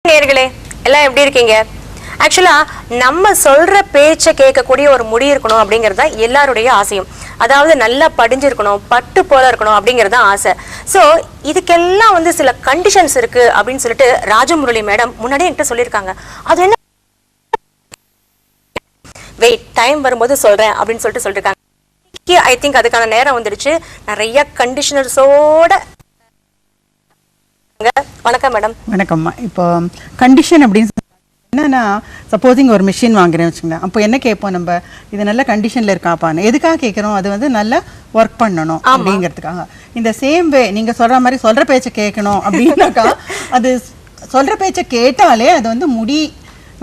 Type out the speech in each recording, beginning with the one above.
நேயர்களே எல்லாம் எப்படி இருக்கீங்க? ஆக்சுவலா நம்ம சொல்ற பேச்சை கேட்கக்கூடிய ஒரு முடி இருக்கணும் அப்படிங்கிறது தான் எல்லாருடைய ஆசையும். அதாவது நல்லா படிஞ்சிருக்கணும், பட்டு போல இருக்கணும் அப்படிங்கிறது தான் ஆசை. ஸோ இதுக்கெல்லாம் வந்து சில கண்டிஷன்ஸ் இருக்கு அப்படின்னு சொல்லிட்டு ராஜமுரளி மேடம் முன்னாடியே என்கிட்ட சொல்லியிருக்காங்க. அது என்ன வெயிட் டைம் வரும்போது சொல்றேன் அப்படின்னு சொல்லிருக்காங்க. ஐ திங்க் அதுக்கான நேரம் வந்துடுச்சு. நிறைய கண்டிஷனர்ஸோட. வணக்கம் மேடம். வணக்கம்மா. இப்போ கண்டிஷன் அப்படின்னு என்னன்னா, சப்போஸிங் ஒரு மிஷின் வாங்குறேன்னு வச்சுக்கோங்க, அப்போ என்ன கேட்போம், நம்ம இது நல்ல கண்டிஷனில் இருக்காப்பான்னு எதுக்காக கேட்குறோம், அது வந்து நல்லா ஒர்க் பண்ணணும் அப்படிங்கிறதுக்காக. இந்த சேம் வே நீங்கள் சொல்கிற மாதிரி சொல்கிற பேச்சை கேட்கணும் அப்படின்னாக்கா, அது சொல்கிற பேச்சை கேட்டாலே அது வந்து முடி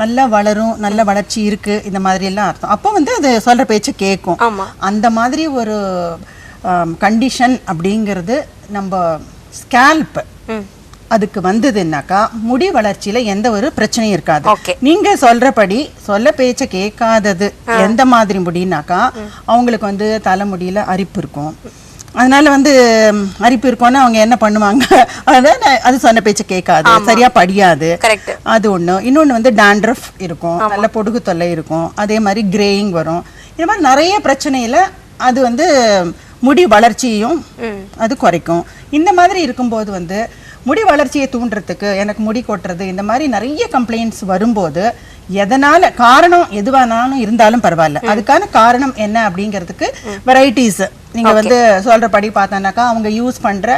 நல்லா வளரும், நல்ல வளர்ச்சி இருக்குது, இந்த மாதிரி எல்லாம் அர்த்தம். அப்போ வந்து அது சொல்கிற பேச்சை கேட்கும். அந்த மாதிரி ஒரு கண்டிஷன் அப்படிங்கிறது நம்ம ஸ்கேல்ப் அதுக்கு வந்ததுன்னாக்கா முடி வளர்ச்சியில எந்த ஒரு பிரச்சனையும் இருக்காது. நீங்க சொல்றபடி சொல்ல பேச்ச கேட்காதது எந்த மாதிரி முடினாக்கா, அவங்களுக்கு வந்து தலைமுடியில அரிப்பு இருக்கும். அதனால வந்து அரிப்பு இருக்கும்னா அவங்க என்ன பண்ணுவாங்க, அது சொன்ன பேச்ச கேட்காது, சரியா படியாது. அது ஒண்ணு. இன்னொன்னு வந்து டாண்ட்ரஃப் இருக்கும், நல்ல பொடுகு தொல்லை இருக்கும், அதே மாதிரி கிரேயிங் வரும். இது மாதிரி நிறைய பிரச்சனையில அது வந்து முடி வளர்ச்சியையும் அது குறைக்கும். இந்த மாதிரி இருக்கும்போது வந்து முடி வளர்ச்சியை தூண்டுறதுக்கு, எனக்கு முடி கொட்டுறது, இந்த மாதிரி நிறைய கம்ப்ளைண்ட்ஸ் வரும்போது எதனால காரணம் எதுவானாலும் இருந்தாலும் பரவாயில்ல, அதுக்கான காரணம் என்ன அப்படிங்கிறதுக்கு வெரைட்டிஸ் நீங்க வந்து சொல்றபடி பார்த்தோன்னாக்கா, அவங்க யூஸ் பண்ற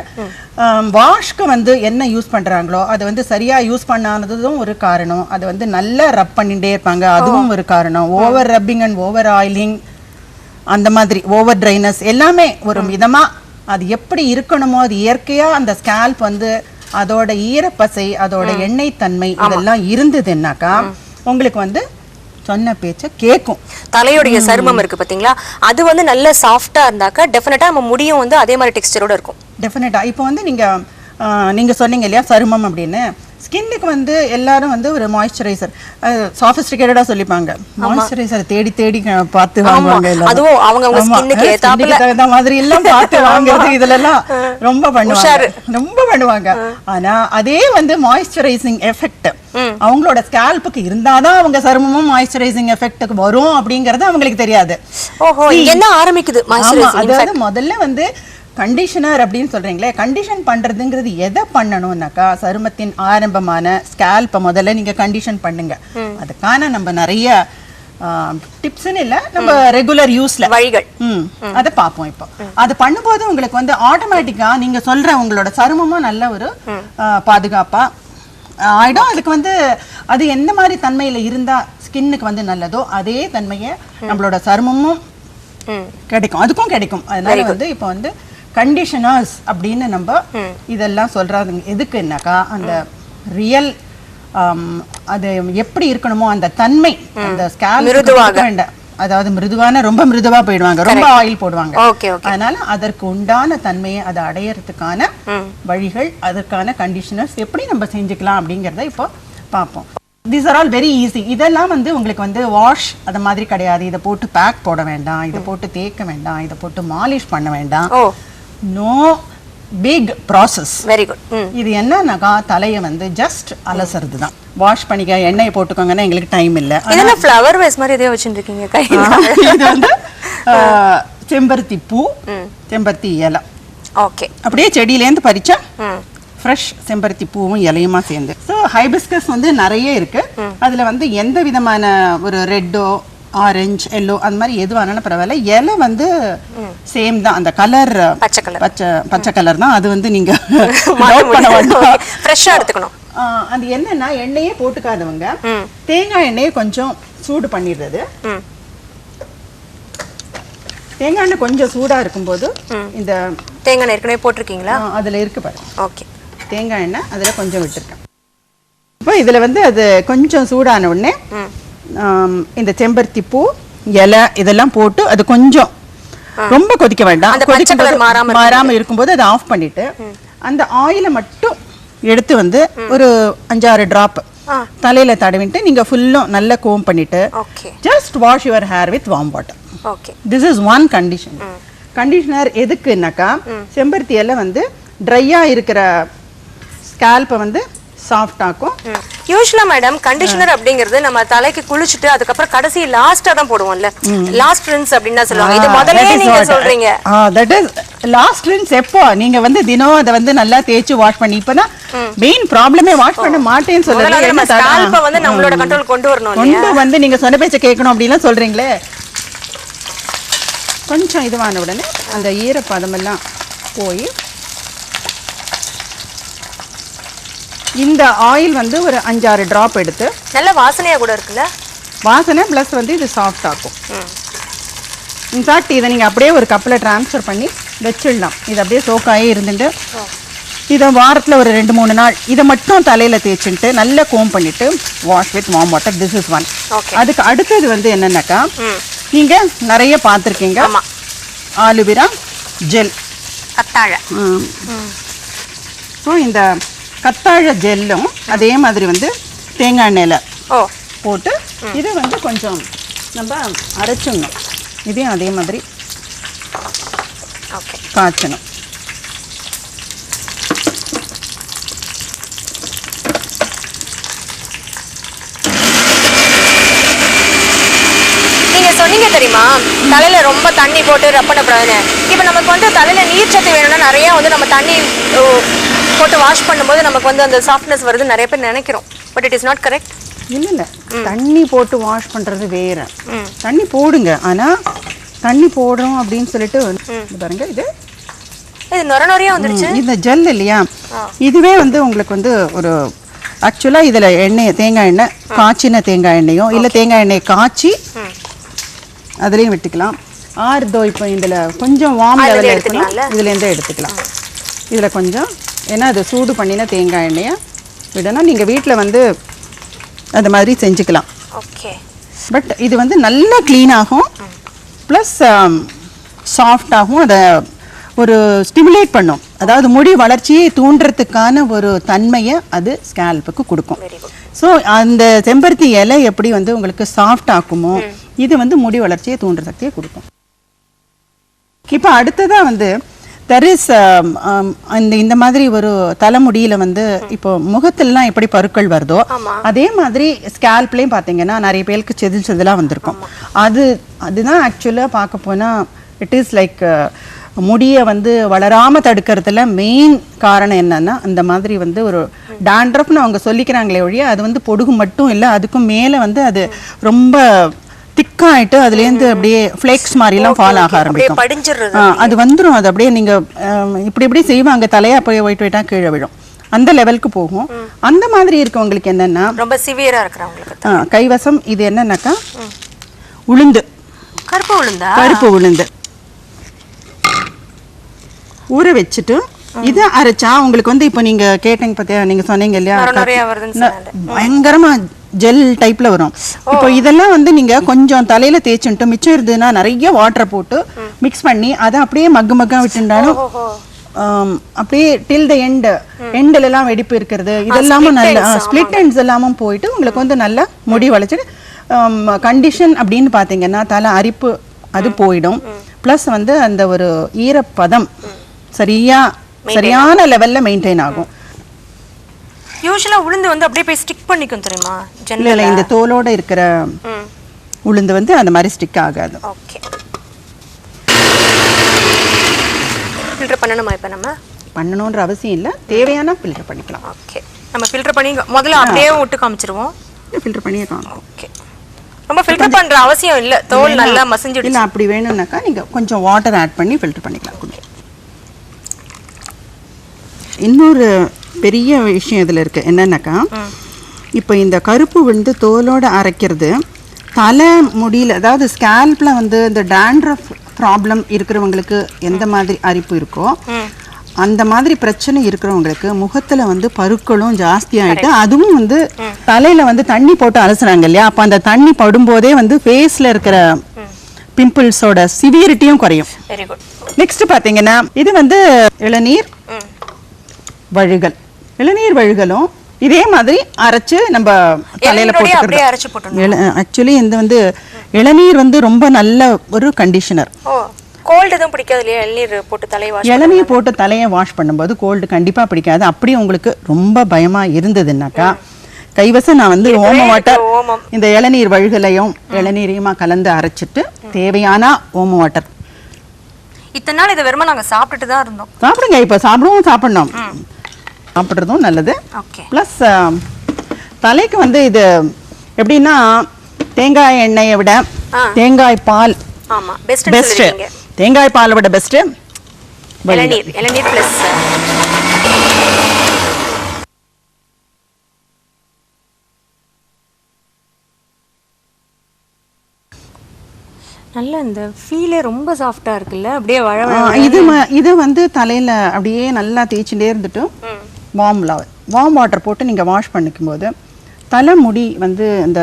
வாஷ்க்கு வந்து என்ன யூஸ் பண்றாங்களோ அது வந்து சரியா யூஸ் பண்ணாததும் ஒரு காரணம். அது வந்து நல்லா ரப் பண்ணிட்டே இருப்பாங்க, அதுவும் ஒரு காரணம். Over rubbing and over oiling, அந்த மாதிரி ஓவர் ட்ரைனஸ் எல்லாமே ஒரு விதமா அது எப்படி இருக்கணுமோ, அது இயற்கையா அந்த ஸ்கேல்ப் வந்து அதோட ஈரப்பசை, அதோட எண்ணெய் தன்மை இதெல்லாம் இருந்ததுன்னாக்கா உங்களுக்கு வந்து சொன்ன பேச்ச கேட்கும். தலையோடைய சருமம் இருக்கு பாத்தீங்களா, அது வந்து நல்ல சாஃப்டா இருந்தாக்கா டெஃபினட்டா நம்ம முடியும் வந்து அதே மாதிரி டெக்ஸ்சரோட இருக்கும். டெஃபினட்டா. இப்போ வந்து நீங்க சொன்னீங்க இல்லையா சருமம் அப்படின்னு, ஸ்கின்னுக்கு வந்து எல்லாரும் வந்து ஒரு மாய்ஸ்சரைசர் சாஃபிஸ்டிகேட்டடா சொல்லிப்பாங்க. மாய்ஸ்சரைசர் தேடி தேடி பார்த்து வாங்குவாங்க. அதுவும் அவங்க ஸ்கின்னுக்கு ஏத்த மாதிரி எல்லாம் பார்த்து வாங்குறது இதெல்லாம் ரொம்ப பண்ணுவாங்க. ஆனா அதே வந்து மாய்ஸ்சரைசிங் எஃபெக்ட் அவங்களோட ஸ்கேல்புக்கு இருந்தாதான் அவங்க சருமமும் மாய்ஸ்சரைசிங் எஃபெக்ட்டுக்கு வரும் அப்படிங்கறது அவங்களுக்கு தெரியாது. ஓஹோ, என்ன ஆரம்பிக்குது மாய்ஸ்சரைசிங்? அதாவது முதல்ல வந்து கண்டிஷனர் அப்படின்னு சொல்றீங்களே, கண்டிஷன் பண்றதுங்கிறது எதை பண்ணணும்னாக்கா, சருமத்தின் ஆரம்பமான ஸ்கேல்பை முதல்ல நீங்க கண்டிஷன் பண்ணுங்க. அதுக்கான நம்ம நிறைய டிப்ஸ்ன்னு இல்ல, நம்ம ரெகுலர் யூஸ்ல வழிகள் அதை பார்ப்போம். இப்போ அது பண்ணும்போது உங்களுக்கு வந்து ஆட்டோமேட்டிக்கா நீங்க சொல்ற உங்களோட சருமமும் நல்ல ஒரு பாதுகாப்பா ஆயிடும். அதுக்கு வந்து அது எந்த மாதிரி தன்மையில இருந்தா ஸ்கின்னுக்கு வந்து நல்லதோ அதே தன்மையை நம்மளோட சருமமும் கிடைக்கும், அதுக்கும் கிடைக்கும். அதனால வந்து இப்போ வந்து கண்டிஷனர்ஸ் அப்படின்னு நம்ம இதெல்லாம் சொல்றாங்க. எதுக்குன்னாக்கா, அந்த ரியல் அது எப்படி இருக்கணுமோ அந்த தன்மை, அந்த ஸ்கேல்ப் அதாவது மிருதுவான ரொம்ப மிருதுவா போயிடுவாங்க, ரொம்ப ஆயில் போடுவாங்க. அதனால அதற்கு உண்டான தன்மையை அதை அடையறதுக்கான வழிகள், அதற்கான கண்டிஷனர்ஸ் எப்படி நம்ம செஞ்சுக்கலாம் அப்படிங்கறத இப்போ பார்ப்போம். These are all very easy. இதெல்லாம் வந்து உங்களுக்கு வந்து வாஷ் அது மாதிரி கிடையாது. இதை போட்டு பேக் போட வேண்டாம், இதை போட்டு தேய்க்க வேண்டாம், இதை போட்டு மாலிஷ் பண்ண வேண்டாம். No big process. Very good. இது என்னன்னாக்கா, தலையை வந்து ஜஸ்ட் அலசறது தான். வாஷ் பண்ணிக்க, எண்ணெயை போட்டுக்கோங்கன்னா எங்களுக்கு டைம் இல்லை. இதெல்லாம் ஃப்ளவர் வேஸ் மாதிரி எதையோ வச்சுருக்கீங்க கையில. இது வந்து செம்பருத்தி பூ, செம்பருத்தி இலை. ஓகே. அப்படியே செடியிலேருந்து பறிச்சா ஃப்ரெஷ் செம்பருத்தி பூவும் இலையுமா சேர்ந்து. ஸோ ஹைபிஸ்கஸ் வந்து நிறைய இருக்கு. அதுல வந்து எந்த விதமான ஒரு ரெட்டோ ஆரஞ்சு எல்லோ அந்த மாதிரி எதுவானாலும் பரவாயில்ல, இலை வந்து சேம் தான். அந்த கலர் பச்சை கலர் தான். அது வந்து நீங்க ஃப்ரெஷ்ஷா எடுத்துக்கணும். அது என்னன்னா, எண்ணெயே போட்டுக்காதவங்க தேங்காய் எண்ணெயை கொஞ்சம் சூடு பண்ணிடுறது. தேங்காய் எண்ணெய் கொஞ்சம் சூடா இருக்கும்போது இந்த தேங்காய் ஏற்கனவே போட்டிருக்கீங்களா? அதுல இருக்கு பாருங்க. ஓகே. தேங்காய் எண்ணெய் அதுல கொஞ்சம் விட்டுருக்கேன். இப்போ இதுல வந்து அது கொஞ்சம் சூடான உடனே இந்த செம்பருத்தி பூ இலை இதெல்லாம் போட்டு அது கொஞ்சம் ரொம்ப கொதிக்க வேண்டாம், மாறாம இருக்கும்போது அதை ஆஃப் பண்ணிட்டு அந்த ஆயிலை மட்டும் எடுத்து வந்து ஒரு 5-6 டிராப் தலையில தடவிட்டு நீங்க ஃபுல்லும் நல்லா கோம் பண்ணிட்டு just wash your hair with warm water. This is one condition. Conditioner எதுக்குன்னாக்கா, செம்பருத்தி இலை வந்து ட்ரையா இருக்கிற ஸ்கேல்பை வந்து சாஃப்ட் ஆக்கும். யூசுவலா மேடம் கண்டிஷனர் அப்படிங்கிறது நம்ம தலைக்கு குளிச்சுட்டு அதுக்கப்புறம் கடைசி லாஸ்டா தான் போடுவோம்ல, லாஸ்ட் ரின்ஸ் அப்படின்னு சொல்லுவாங்க. இது முதல்லயே நீங்க சொல்றீங்க. That is last rinse. எப்போ நீங்க வந்து தினம் அதை வந்து நல்லா தேய்ச்சு வாஷ் பண்ணி, இப்பதான் மெயின் ப்ராப்ளமே வாஷ் பண்ண மாட்டேன்னு சொல்லுங்க. நம்ம ஸ்கால்ப வந்து நம்மளோட கண்ட்ரோல் கொண்டு வரணும் இல்லையா? கொண்டு வந்து நீங்க சொன்ன பேச்ச கேட்கணும் அப்படிலாம் சொல்றீங்களே. கொஞ்சம் இதுவான உடனே அந்த ஈரப்பதம் எல்லாம் போய் இந்த ஆயில் வந்து ஒரு 5-6 டிராப் எடுத்து, நல்ல வாசனையா கூட இருக்குல்ல, வாசனை ப்ளஸ் வந்து இது சாஃப்ட் ஆக்கும். இன்ஃபேக்ட் இதை நீங்கள் அப்படியே ஒரு கப்பில் ட்ரான்ஸ்ஃபர் பண்ணி வச்சிடலாம். இது அப்படியே சோக்காயே இருந்துட்டு இதை வாரத்தில் ஒரு 2-3 நாள் இதை மட்டும் தலையில் தேய்ச்சிட்டு நல்லா கோம் பண்ணிவிட்டு wash with warm water. This is one. அதுக்கு அடுத்தது வந்து என்னென்னாக்கா, நீங்கள் நிறைய பார்த்துருக்கீங்க ஆலுவிரா ஜெல், கத்தாழை. ஸோ இந்த கத்தாழை ஜெல்லும் அதே மாதிரி வந்து தேங்காய் எண்ணெயில் போட்டு இதை வந்து கொஞ்சம் நம்ம அரைச்சிடணும். இதையும் அதே மாதிரி காய்ச்சணும். நீங்க சொன்னீங்க தெரியுமா, தலையில ரொம்ப தண்ணி போட்டு ரப் பண்ணக்கூடாதுன்னு. இப்போ நமக்கு வந்து தலையில நீர் சத்து வேணும்னா நிறைய வந்து நம்ம தண்ணி போட்டு வாஷ் பண்ணும்போது நமக்கு வந்து அந்த சாஃப்ட்னஸ் வருது நிறைய பேர் நினைக்கிறோம். But it is not correct. இல்லை, தண்ணி போட்டு வாஷ் பண்ணுறது வேற. தண்ணி போடுங்க, ஆனால் தண்ணி போடுறோம் அப்படின்னு சொல்லிட்டு பாருங்க, இது நொறையா வந்துருச்சு. இந்த ஜெல் இல்லையா, இதுவே வந்து உங்களுக்கு வந்து ஒரு ஆக்சுவலாக இதில் எண்ணெய், தேங்காய் எண்ணெய், காய்ச்சின தேங்காய் எண்ணெயோ இல்லை தேங்காய் எண்ணெயை காய்ச்சி அதுலேயும் விட்டுக்கலாம். ஆறுதோ இப்போ இதில் கொஞ்சம் வார்ம் லெவலில் எடுத்துக்கலாம், இதுலேருந்தே எடுத்துக்கலாம். இதில் கொஞ்சம், ஏன்னா அது சூடு பண்ணின தேங்காய் எண்ணெயை விடணும். நீங்கள் வீட்டில் வந்து அது மாதிரி செஞ்சுக்கலாம். ஓகே. பட் இது வந்து நல்லா க்ளீன் ஆகும், ப்ளஸ் சாஃப்ட் ஆகும். அதை ஒரு ஸ்டிமுலேட் பண்ணும், அதாவது முடி வளர்ச்சியை தூண்டுறதுக்கான ஒரு தன்மையை அது ஸ்கேல்புக்கு கொடுக்கும். ஸோ அந்த செம்பருத்தி இலை எப்படி வந்து உங்களுக்கு சாஃப்ட் ஆக்குமோ, இது வந்து முடி வளர்ச்சியை தூண்டுற சக்தியை கொடுக்கும். இப்போ அடுத்ததாக வந்து இந்த மாதிரி ஒரு தலைமுடியில வந்து இப்போ முகத்திலாம் எப்படி பருக்கள் வருதோ அதே மாதிரி ஸ்கேல்ப்லயும் பாத்தீங்கன்னா நிறைய பேருக்கு செதிலா வந்திருக்கும். அதுதான் ஆக்சுவலா பார்க்க போனா இட் இஸ் லைக் முடியை வந்து வளராம தடுக்கிறதுல மெயின் காரணம் என்னன்னா, அந்த மாதிரி வந்து ஒரு டாண்ட்ரஃப்னு அவங்க சொல்லிக்கிறாங்களே ஒழிய அது வந்து பொடுகு மட்டும் இல்லை, அதுக்கும் மேலே வந்து அது ரொம்ப திக்காயிட்டு அதுலேருந்து அப்படியே ஃப்ளேக்ஸ் மாதிரிலாம் ஃபால் ஆக ஆரம்பிக்கும். அது வந்துடும். அது அப்படியே நீங்கள் இப்படி செய்வாங்க, தலையை அப்படியே ஒயிட் ஒயிட்டாக கீழே விழும், அந்த லெவலுக்கு போகும். அந்த மாதிரி இருக்கவங்களுக்கு என்னன்னா, ரொம்ப சிவியரா இருக்கிறவங்களுக்கு கைவசம் இது என்னன்னாக்கா உளுந்து, கருப்பு உளுந்து ஊற வச்சுட்டு இதை அரைச்சா உங்களுக்கு வந்து இப்போ நீங்க கேட்டீங்க பார்த்தியா, நீங்க சொன்னீங்க இல்லையா பயங்கரமா ஜெல் டைப்ல வரும். இப்போ இதெல்லாம் வந்து நீங்க கொஞ்சம் தலையில தேய்ச்சுட்டு மிச்சம் இருந்ததுன்னா நிறைய வாட்டர் போட்டு மிக்ஸ் பண்ணி அதை அப்படியே மக்கா விட்டுண்டாலும் அப்படியே டில் த எண்ட்ல எல்லாம் வெடிப்பு இருக்கிறது இதெல்லாமும் நல்ல ஸ்பிளிட் எண்ட்ஸ் எல்லாமும் போயிட்டு உங்களுக்கு வந்து நல்ல முடி வளைச்சிட்டு கண்டிஷன் அப்படின்னு பாத்தீங்கன்னா தலை அரிப்பு அது போயிடும். பிளஸ் வந்து அந்த ஒரு ஈரப்பதம் சரியான லெவல்ல மெயின்டைன் ஆகும். யூசுவலா உளுந்து வந்து அப்படியே போய் ஸ்டிக் பண்ணிக்கும் தெரியுமா? இல்ல இந்த தோலோட இருக்கிற உளுந்து வந்து அந்த மாதிரி ஸ்டிக் ஆகாது. ஓகே. ஃபில்டர் பண்ணணுமா? இப்ப நம்ம பண்ணணும்ன்ற அவசியம் இல்ல, தேவையான ஃபில்டர் பண்ணிக்கலாம். ஓகே, நம்ம ஃபில்டர் பண்ணி முதல்ல அப்படியே விட்டு காமிச்சிருவோம். ஃபில்டர் பண்ணியே காமிப்போம். ஓகே, ரொம்ப ஃபில்டர் பண்ற அவசியம் இல்ல, தோல் நல்லா மசிஞ்சிடுச்சு. இல்ல அப்படி வேணும்னாக்கா நீங்க கொஞ்சம் வாட்டர் ஆட் பண்ணி ஃபில்டர் பண்ணிக்கலாம். இன்னொரு பெரிய விஷயம் இதில் இருக்குது என்னன்னாக்கா, இப்போ இந்த கருப்பு வந்து தோலோடு அரைக்கிறது தலை முடியல, அதாவது ஸ்கேல்பில் வந்து இந்த டாண்ட்ரஃப் ப்ராப்ளம் இருக்கிறவங்களுக்கு எந்த மாதிரி அரிப்பு இருக்கோ அந்த மாதிரி பிரச்சனை இருக்கிறவங்களுக்கு முகத்தில் வந்து பருக்களும் ஜாஸ்தி ஆகிட்டு அதுவும் வந்து தலையில் வந்து தண்ணி போட்டு அலசுறாங்க இல்லையா, அப்போ அந்த தண்ணி படும்போதே வந்து ஃபேஸில் இருக்கிற பிம்பிள்ஸோட சிவியரிட்டியும் குறையும். நெக்ஸ்ட் பார்த்தீங்கன்னா இது வந்து இளநீர் வழுகல். இளநீர் வழுகலும் இதே மாதிரி அரைச்சு நம்ம தலையில போட்டுக்கிறது. ஆக்சுவலி இந்த வந்து இளநீர் வந்து ரொம்ப நல்ல ஒரு கண்டிஷனர். கோல்டு எதுவும் பிடிக்காது இல்லையா இளநீர் போட்டு தலையை வாஷ் இளநீர் போட்டு தலையை வாஷ் பண்ணும்போது கோல்டு கண்டிப்பா பிடிக்காது. அப்படியே உங்களுக்கு ரொம்ப பயமா இருந்ததுன்னாக்கா கைவசம் நான் வந்து ஓம வாட்டர் இந்த இளநீர் வழுகலையும் இளநீரையுமா கலந்து அரைச்சிட்டு தேவையான ஓம வாட்டர். இத்தனை நாள் இதை வெறும நாங்க சாப்பிட்டுட்டு தான் இருந்தோம். சாப்பிடுங்க, இப்ப சாப்பிடணும், சாப்பிடுறதும் நல்லது. பிளஸ் தலைக்கு வந்து இது எப்படின்னா தேங்காய் எண்ணெயை விட தேங்காய் பால் பெஸ்ட். தேங்காய் பாலை விட பெஸ்ட் இளநீர் பிளஸ் நல்ல இந்த ஃபீலே ரொம்ப சாஃப்டா இருக்குல்ல, அப்படியே இது வந்து தலையில அப்படியே நல்லா தேய்ச்சிட்டே இருந்துட்டு வார்ம் வாட்டர் போட்டு நீங்க வாஷ் பண்ணிக்கும் போது தலைமுடி வந்து இந்த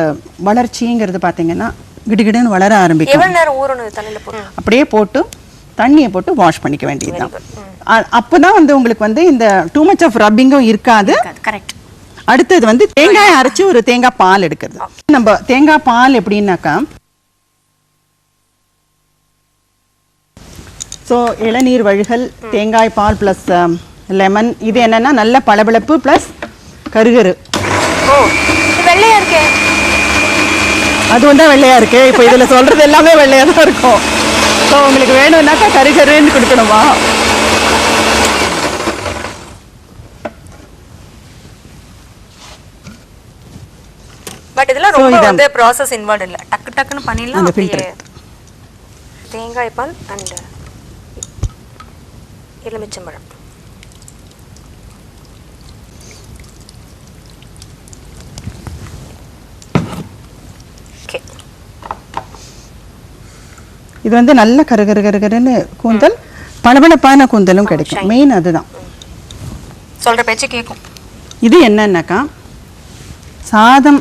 வளர்ச்சிங்கிறது பாத்தீங்கன்னா கிடுகிடுன்னு வளர ஆரம்பிக்கும். எவ்வளவு நேரம் ஊறணும் தலையில போட்டு? அப்படியே போட்டு தண்ணியை போட்டு வாஷ் பண்ணிக்க வேண்டியதுதான். அப்பதான் வந்து உங்களுக்கு வந்து இந்த டூ மச் ஆஃப் ரப்பிங்கும் இருக்காது. கரெக்ட். அடுத்தது வந்து தேங்காய் அரைச்சு ஒரு தேங்காய் பால் எடுக்கிறது. நம்ம தேங்காய் பால் எப்படின்னாக்கா ஸோ இளநீர் வழுகல் தேங்காய் பால் பிளஸ் லெமன், இது என்னன்னா நல்ல பளபளப்பு பிளஸ் கருகரு. வெள்ளையா இருக்கு, அது வந்து வெள்ளையா இருக்கு. இப்போ இதுல சொல்றது எல்லாமே வெள்ளையா தான் இருக்கும். ஸோ உங்களுக்கு வேணும்னாக்கா கருகருன்னு கொடுக்கணுமா? பட் இதெல்லாம் ரொம்ப வந்து process involved இல்ல, டக்கு டக்குன்னு பண்ணிடலாம். அந்த ஃபில்டர் தேங்காய் பால் அண்ட் எலுமிச்சம்பழம். இது வந்து நல்ல கருகருன்னு கூந்தல், பளபளப்பான கூந்தலும் கிடைக்கும். மெயின் அதுதான். சொல்ற பேச்சு கேட்கும். இது என்னன்னாக்கா சாதம்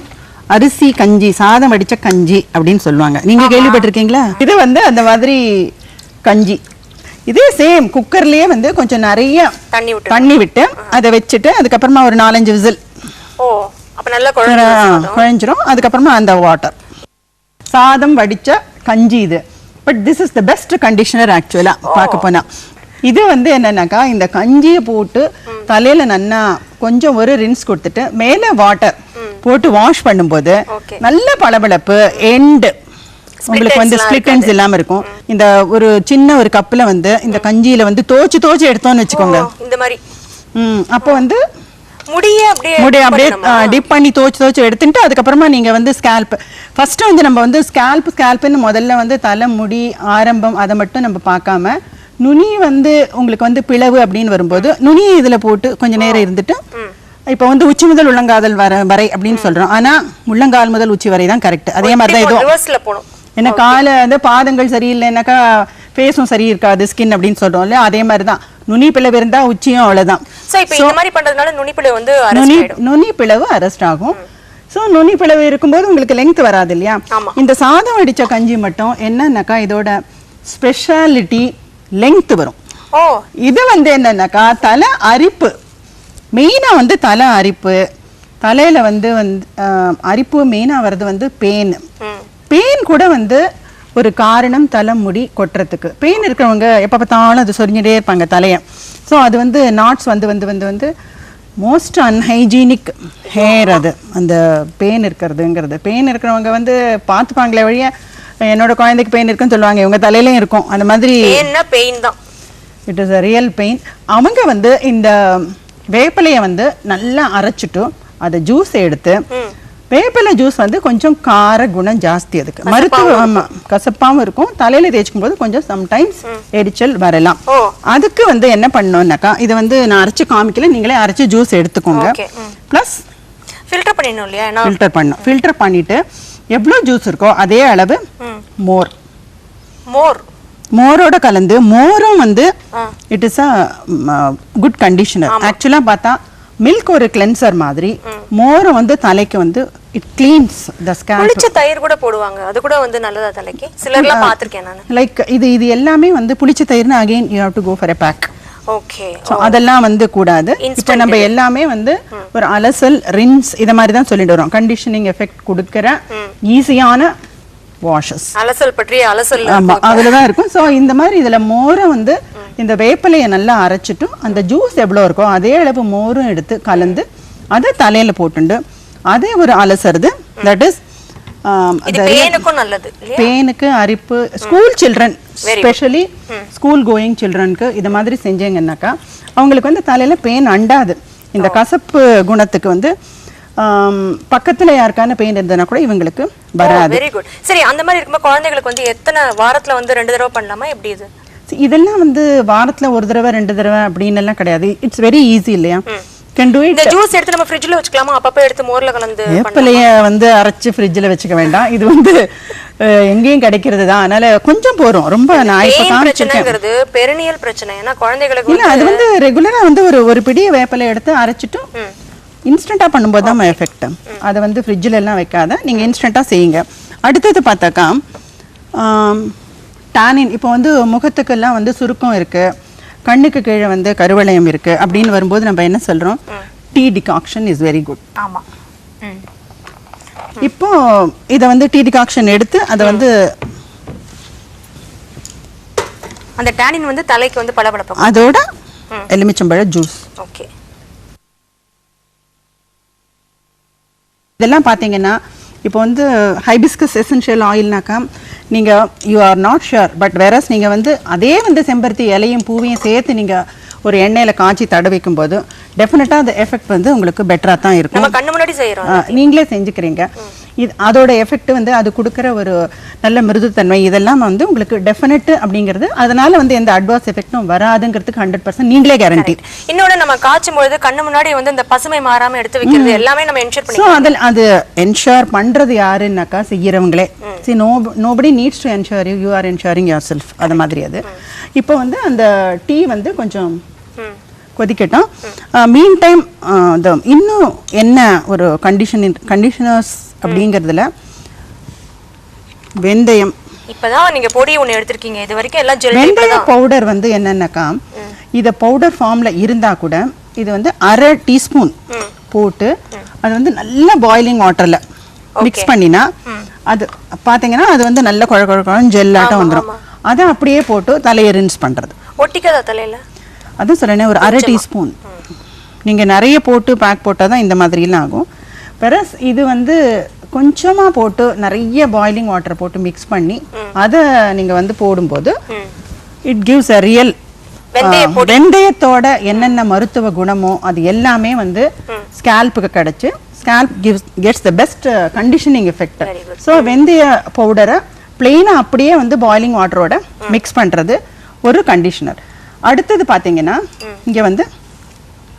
அரிசி கஞ்சி, சாதம் வடிச்ச கஞ்சி அப்படின்னு சொல்லுவாங்க. நீங்க கேள்விப்பட்டிருக்கீங்களா? இது வந்து அந்த மாதிரி கஞ்சி. இதே சேம் குக்கர்லயே வந்து கொஞ்சம் நிறைய தண்ணி விட்டு அதை வச்சுட்டு அதுக்கப்புறமா ஒரு 4-5 விசில் குழஞ்சிரும். அதுக்கப்புறமா அந்த வாட்டர் சாதம் வடிச்ச கஞ்சி இது. But this is the best conditioner ஆக்சுவலா பார்க்க போனா. இது வந்து என்னன்னாக்கா இந்த கஞ்சியை போட்டு தலையில நல்லா கொஞ்சம் ஒரு ரின்ஸ் கொடுத்துட்டு மேல வாட்டர் போட்டு வாஷ் பண்ணும்போது நல்ல பளபளப்பு எண்ட் உங்களுக்கு வந்து ஸ்பிளிட் எண்ட்ஸ் இல்லாம இருக்கும். இந்த ஒரு சின்ன ஒரு கப்ல வந்து இந்த கஞ்சியில வந்து தோச்சு எடுத்தோம்னு வச்சுக்கோங்க இந்த மாதிரி. அப்போ வந்து முடிய அப்படியே டிப் பண்ணி தோச்சு எடுத்துட்டு அதுக்கப்புறமா நீங்க வந்து ஸ்கேல்ப் ஃபர்ஸ்ட் வந்து நம்ம வந்து ஸ்கேல்ப்னு முதல்ல வந்து தலை முடி ஆரம்பம் அதை மட்டும் நம்ம பார்க்காம நுனி வந்து உங்களுக்கு வந்து பிளவு அப்படின்னு வரும்போது நுனி இதுல போட்டு கொஞ்ச நேரம் இருந்துட்டு இப்ப வந்து உச்சி முதல் உள்ளங்கால் வரை அப்படின்னு சொல்றோம். ஆனா உள்ளங்கால் முதல் உச்சி வரை தான் கரெக்ட். அதே மாதிரி தான் இதுவும் என்ன கால வந்து பாதங்கள் சரியில்லைன்னாக்கா ஃபேஸும் சரி இருக்காது ஸ்கின் அப்படின்னு சொல்றோம் இல்லையா, அதே மாதிரி தான் நுனி பிளவு இருந்தா உச்சியும் அவ்வளவுதான். நுனி பிளவு அரெஸ்ட் ஆகும். ஸோ நுனி பிளவு இருக்கும்போது உங்களுக்கு லெங்த் வராது இல்லையா. இந்த சாதம் அடிச்ச கஞ்சி மட்டும் என்னன்னாக்கா இதோட ஸ்பெஷாலிட்டி லெங்த் வரும். இது வந்து என்னன்னாக்கா தலை அரிப்பு, மெயினா வந்து தலை அரிப்பு, தலையில வந்து அரிப்பு மெயினா வர்றது வந்து பெயின் கூட வந்து ஒரு காரணம் தலைமுடி கொட்டுறதுக்கு. பெயின் இருக்கிறவங்க எப்போ பார்த்தாலும் அது சொரிஞ்சிட்டே இருப்பாங்க தலையை. ஸோ அது வந்து நாட்ஸ் வந்து வந்து வந்து வந்து மோஸ்ட் அன்ஹைஜீனிக் ஹேர். அது அந்த பெயின் இருக்கிறதுங்கிறது பெயின் இருக்கிறவங்க வந்து பார்த்துப்பாங்களே வழிய என்னோட குழந்தைக்கு பெயின் இருக்குன்னு சொல்லுவாங்க, இவங்க தலையிலையும் இருக்கும் அந்த மாதிரி. பெயின் தான், it is a real pain. அவங்க வந்து இந்த வேப்பிலையை வந்து நல்லா அரைச்சிட்டு அதை ஜூஸ் எடுத்து, வேப்பிலை ஜூஸ் வந்து கொஞ்சம் கார குணம் ஜாஸ்தி, அதுக்கு மருத்துவ கசப்பாவும் இருக்கும். தலையில தேய்ச்சுக்கும் போது கொஞ்சம் சம்டைம்ஸ் எரிச்சல் வரலாம். அதுக்கு வந்து என்ன பண்ணணும்னாக்கா இது வந்து நான் அரைச்சு காமிக்கல, நீங்களே அரைச்சு ஜூஸ் எடுத்துக்கோங்க. பிளஸ் ஃபில்டர் பண்ணணும் இல்லையா? ஃபில்டர் பண்ணணும். ஃபில்டர் பண்ணிட்டு எவ்வளவு ஜூஸ் இருக்கோ அதே அளவு மோரோட கலந்து, மோரும் வந்து it is a good conditioner. ஆக்சுவலா பார்த்தா மில்க் ஒரு கிளென்சர் மாதிரி, மோரும் வந்து தலைக்கு வந்து இட் கிளீன்ஸ் தி ஸ்கேல்ப். புளிச்ச தயிர் கூட போடுவாங்க, அது கூட வந்து நல்லதா தலைக்கு? சிலர்லாம் பாத்துர்க்கேன் நான். லைக் இது எல்லாமே வந்து புளிச்ச தயிர்னா again you have to go for a pack. Okay. அதெல்லாம் வந்து கூடாது. இப்போ நம்ம எல்லாமே வந்து ஒரு அலசல் ரின்ஸ் இத மாதிரி தான் சொல்லிட்டு வரோம். கண்டிஷனிங் எஃபெக்ட் கொடுக்கிற ஈஸியான வாஷஸ். அலசல் பற்றி அலசல் ஆமா அதுல தான் இருக்கும். ஸோ இந்த மாதிரி இதுல மோரை வந்து இந்த வேப்பிலையை நல்லா அரைச்சிட்டும் அந்த ஜூஸ் எவ்வளோ இருக்கோ அதே அளவு மோரும் எடுத்து கலந்து அதை தலையில போட்டுண்டு அதே ஒரு அலசறது. தட் இஸ் பேனுக்கு அரிப்பு school children specially school going சில்ட்ரனுக்கு இது மாதிரி செஞ்சீங்கன்னாக்கா அவங்களுக்கு வந்து தலையில பெயின் அண்டாது. இந்த கசப்பு குணத்துக்கு வந்து பக்கத்துல யாருக்கான பெயின் இருந்ததுன்னா கூட இவங்களுக்கு வராது. Very good. சரி, அந்த மாதிரி இருக்கும்போது குழந்தைகளுக்கு வந்து எத்தனை வாரத்துல வந்து 2 தடவை பண்ணலாமா எப்படி இது? இதெல்லாம் வந்து வாரத்துல 1 தடவை 2 தடவை அப்படின்னு எல்லாம் கிடையாது. இட்ஸ் வெரி ஈஸி இல்லையா? Can to it. இந்த ஜூஸ் எடுத்து நம்ம ஃப்ரிட்ஜ்ல வச்சுக்கலாமா? அப்பப்ப எடுத்து மோர்ல கலந்து வேப்பிலைய வந்து அரைச்சு ஃப்ரிட்ஜ்ல வச்சுக்க வேண்டாம். இது வந்து எங்கேயும் கிடைக்கிறது தான். அதனால கொஞ்சம் போறோம். ரொம்ப நான் இப்ப காமிச்சிருக்கிறது பெரினியல் பிரச்சனை. ஏன்னா குழந்தைகளுக்கு இல்ல அது வந்து ரெகுலரா வந்து ஒரு பிடி வேப்பிலை எடுத்து அரைச்சிட்டு இன்ஸ்டன்டா பண்ணும்போது தான் எஃபெக்ட். அதை வந்து ஃப்ரிட்ஜில் எல்லாம் வைக்காத நீங்க இன்ஸ்டன்டா செய்யுங்க. அடுத்தது பார்த்தாக்கா டானின். இப்போ வந்து முகத்துக்கெல்லாம் வந்து சுருக்கம் இருக்கு, கண்ணுக்கு கீழே வந்து கருவளையம் இருக்கு அப்படின்னு வரும்போது நம்ம என்ன சொல்றோம்? Tea decoction is very good. ஆமா. இப்போ இதை வந்து டீ டிகாக்ஷன் எடுத்து அதை வந்து அந்த டானின் வந்து தலைக்கு வந்து பளபளப்பு அதோட எலுமிச்சம்பழ ஜூஸ். ஓகே. இதெல்லாம் பார்த்தீங்கன்னா இப்போ வந்து ஹைபிஸ்கஸ் எசென்ஷியல் ஆயில்னாக்கா நீங்கள் you are not sure, but whereas நீங்கள் வந்து அதே வந்து செம்பருத்தி இலையும் பூவையும் சேர்த்து நீங்கள் ஒரு எண்ணெயில் காய்ச்சி தடவிக்கும் போது டெஃபினட்டாக அந்த எஃபெக்ட் வந்து உங்களுக்கு பெட்டராக தான் இருக்கும். நம்ம கண்ணு முன்னாடி செய்கிறோம், நீங்களே செஞ்சுக்கிறீங்க. இது அதோட எஃபெக்ட் வந்து அது கொடுக்குற ஒரு நல்ல மிருதுத்தன்மை இதெல்லாம் வந்து உங்களுக்கு டெஃபினட் அப்படிங்கிறது. அதனால வந்து எந்த அட்வர்ஸ் எஃபெக்டும் வராதுங்கிறதுக்கு 100% நீங்களே கேரண்டி. இன்னொன்று நம்ம காய்ச்சும் பொழுது கண்ணு முன்னாடி வந்து இந்த பசுமை மாறாமல் எடுத்து வைக்கிறது எல்லாமே நம்ம என்ஷூர் பண்ணி. ஸோ அதில் அது என்ஷூர் பண்ணுறது யாருன்னாக்கா செய்கிறவங்களே. See nobody needs to ensure you are ensuring yourself. அது மாதிரி அது. இப்போ வந்து அந்த டீ வந்து கொஞ்சம் கொதிக்கட்டும். மீன் டைம் இன்னும் என்ன ஒரு கண்டிஷனர்ஸ் அப்படிங்கிறதுல வெந்தயம். இப்பதான் நீங்க பொடி ஒன்று எடுத்திருக்கீங்க. இது வரைக்கும் எல்லாம் ஜெல். வெந்தய பவுடர் வந்து என்னன்னாக்கா இத பவுடர் ஃபார்ம்ல இருந்தா கூட இது வந்து 1/2 டீஸ்பூன் போட்டு அது வந்து நல்ல பாயிலிங் வாட்டர்ல மிக்ஸ் பண்ணினா அது பாத்தீங்கன்னா அது வந்து நல்ல குழ குழன்னு ஜெல்லாட்டம் வந்துடும். அதை அப்படியே போட்டு தலையை ரின்ஸ் பண்றது. ஒட்டிக்காதா தலையில? அதான் சொல்றேன், ஒரு 1/2 டீஸ்பூன். நீங்க நிறைய போட்டு பேக் போட்டாதான் இந்த மாதிரிலாம் ஆகும். பெரஸ் இது வந்து கொஞ்சமா போட்டு நிறைய பாயிலிங் வாட்டர் போட்டு மிக்ஸ் பண்ணி அதை நீங்க வந்து போடும்போது இட் கிவ்ஸ் அ ரியல் வெந்தயத்தோட என்னென்ன மருத்துவ குணமோ அது எல்லாமே வந்து ஸ்கேல்புக்கு கிடைச்சு scalp gets the best conditioning effect. So வெந்தய பவுடரை பிளெயினா அப்படியே வந்து பாயிலிங் வாட்டரோட மிக்ஸ் பண்றது ஒரு கண்டிஷனர். அடுத்தது பாத்தீங்கன்னா இங்க வந்து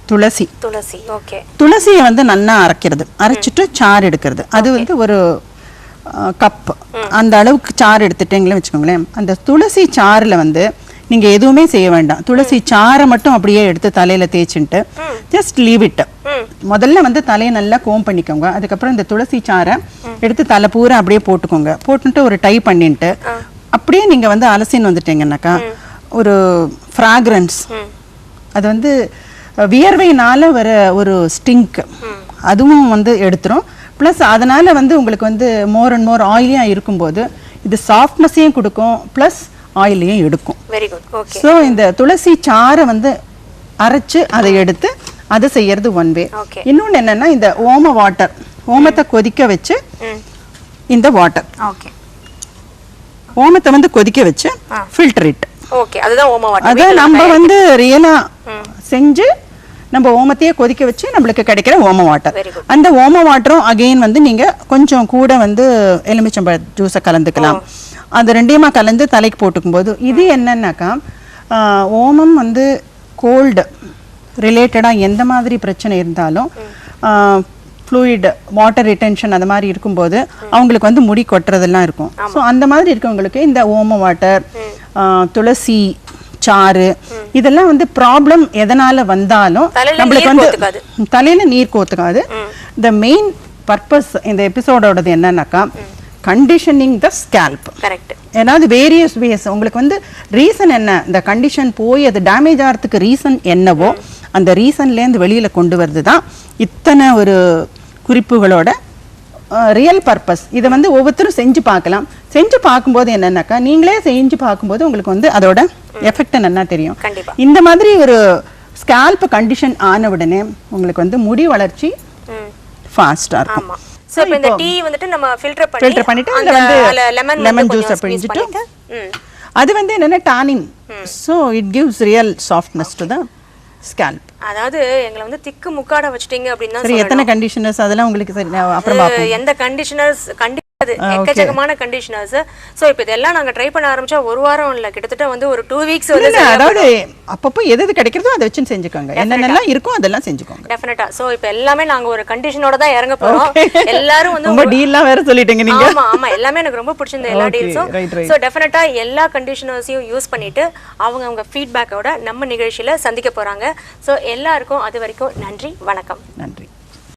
துளசி. துளசியை வந்து நல்லா அரைச்சிட்டு சாறு எடுக்கிறது. அது வந்து ஒரு கப் அந்த அளவுக்கு சாறு எடுத்துட்டீங்களே வச்சுக்கோங்களேன். அந்த துளசி சாறுல வந்து நீங்க எதுவுமே செய்ய வேண்டாம். துளசி சாறை மட்டும் அப்படியே எடுத்து தலையில தேய்ச்சிட்டு ஜஸ்ட் லீவ் இட். முதல்ல வந்து தலையை நல்லா கோம் பண்ணிக்கோங்க. அதுக்கப்புறம் இந்த துளசி சாறை எடுத்து தலை பூரா அப்படியே போட்டுக்கோங்க. போட்டுட்டு ஒரு டை பண்ணிட்டு அப்படியே நீங்க வந்து அலசின்னு வந்துட்டீங்கன்னாக்கா ஒரு ஃப்ராக்ரன்ஸ், அது வந்து வியர்வையினால வர ஒரு ஸ்டிங்க் அதுவும் வந்து எடுத்துரும். ப்ளஸ் அதனால வந்து உங்களுக்கு வந்து மோர் அண்ட் மோர் ஆயிலியாக இருக்கும்போது இது சாஃப்ட்னஸையும் கொடுக்கும், ப்ளஸ் ஆயிலையும் எடுக்கும். Very good. ஓகே. ஸோ இந்த துளசி சாறை வந்து அரைச்சு அதை எடுத்து அதை செய்யறது ஒன் வே. இன்னொன்று என்னன்னா இந்த ஓம வாட்டர், ஓமத்தை கொதிக்க வச்சு இந்த வாட்டர் ஓமத்தை வந்து கொதிக்க வச்சு ஃபில்டர் இட். ஓகே, அதுதான் ஓம வாட்டர். அத நம்ம வந்து ரியலா செஞ்சு நம்ம ஓமத்தையே கொதிக்க வச்சு நம்மளுக்கு கிடைக்கிற ஓம வாட்டர். அந்த ஓம வாட்டரும் அகைன் வந்து நீங்க கொஞ்சம் கூட வந்து எலுமிச்சம்பழ ஜூஸை கலந்துக்கலாம். அது ரெண்டையுமா கலந்து தலைக்கு போட்டுக்கும் போது இது என்னன்னாக்கா ஓமம் வந்து கோல்டு ரிலேட்டடா எந்த மாதிரி பிரச்சனை இருந்தாலும் ஃப்ளூயிட் வாட்டர் ரிட்டென்ஷன் அந்த மாதிரி இருக்கும்போது அவங்களுக்கு வந்து முடி கொட்டுறதெல்லாம் இருக்கும். ஸோ அந்த மாதிரி இருக்கவங்களுக்கு இந்த ஓம வாட்டர், துளசி சாறு இதெல்லாம் வந்து ப்ராப்ளம் எதனால வந்தாலும் நம்மளுக்கு வந்து தலையில நீர் கோத்துக்காது. த மெயின் பர்பஸ் இந்த எபிசோடோடது என்னன்னாக்கா கண்டிஷனிங் த ஸ்கேல்ப். கரெக்ட். ஏதாவது வேரியஸ் வேஸ் உங்களுக்கு வந்து ரீசன் என்ன, இந்த கண்டிஷன் போய் அது டேமேஜ் ஆகிறதுக்கு ரீசன் என்னவோ அந்த ரீசன்லேருந்து வெளியில கொண்டு வருது தான் இத்தனை ஒரு குறிப்புகளோட ரியல் பர்பஸ். இதை வந்து ஒவ்வொருத்தரும் செஞ்சு பார்க்கலாம். செஞ்சு பார்க்கும்போது என்னன்னாக்கா நீங்களே செஞ்சு பார்க்கும்போது உங்களுக்கு வந்து அதோட எஃபெக்ட் நல்லா தெரியும். கண்டிப்பா. இந்த மாதிரி ஒரு ஸ்கேல்ப் கண்டிஷன் ஆன உடனே உங்களுக்கு வந்து முடி வளர்ச்சி ஃபாஸ்டா இருக்கும். ஆமா. சோ இப்போ இந்த டீ வந்துட்டு நம்ம ஃபில்டர் பண்ணிட்டு அதுல வந்து லெமன் ஜூஸ் ஜூஸ் பிழிஞ்சிட்டு அது வந்து என்னன்னா tannin. So it gives real softness to the scalp. அதாவது எங்களை வந்து திக்கு முக்காட வச்சிட்டீங்க அப்படின்னு தான் சரி, எத்தனை கண்டிஷனர்ஸ் அதெல்லாம் உங்களுக்கு சரி அப்புறம் பாப்போம். எந்த கண்டிஷனர்ஸ் எக்கச்சக்கமான கண்டிஷனர்ஸ். சோ இப்போ இதெல்லாம் நாங்க ட்ரை பண்ண ஆரம்பிச்சா ஒரு வாரம் இல்ல, கிட்டத்தட்ட வந்து ஒரு 2 வீக்ஸ் வந்து அதாவது அப்பப்போ எது கிடைக்கிறதோ அதை வச்சு செஞ்சுக்கோங்க. என்னென்னலாம் இருக்கோ அதெல்லாம் செஞ்சுக்கோங்க. டெஃபினட்டா. சோ இப்போ எல்லாமே நாங்க ஒரு கண்டிஷனோட தான் இறங்க போறோம். எல்லாரும் வந்து ரொம்ப டீல்லாம் வேற சொல்லிட்டீங்க நீங்க. ஆமா ஆமா, எல்லாமே எனக்கு ரொம்ப பிடிச்சிருந்த எல்லா டீல்ஸும். சோ டெஃபினட்டா எல்லா கண்டிஷனர்ஸையும் யூஸ் பண்ணிட்டு அவங்க ஃபீட்பேக்கோட நம்ம நிகழ்ச்சியில சந்திக்க போறாங்க. சோ எல்லாருக்கும் அது வரைக்கும் நன்றி, வணக்கம். நன்றி.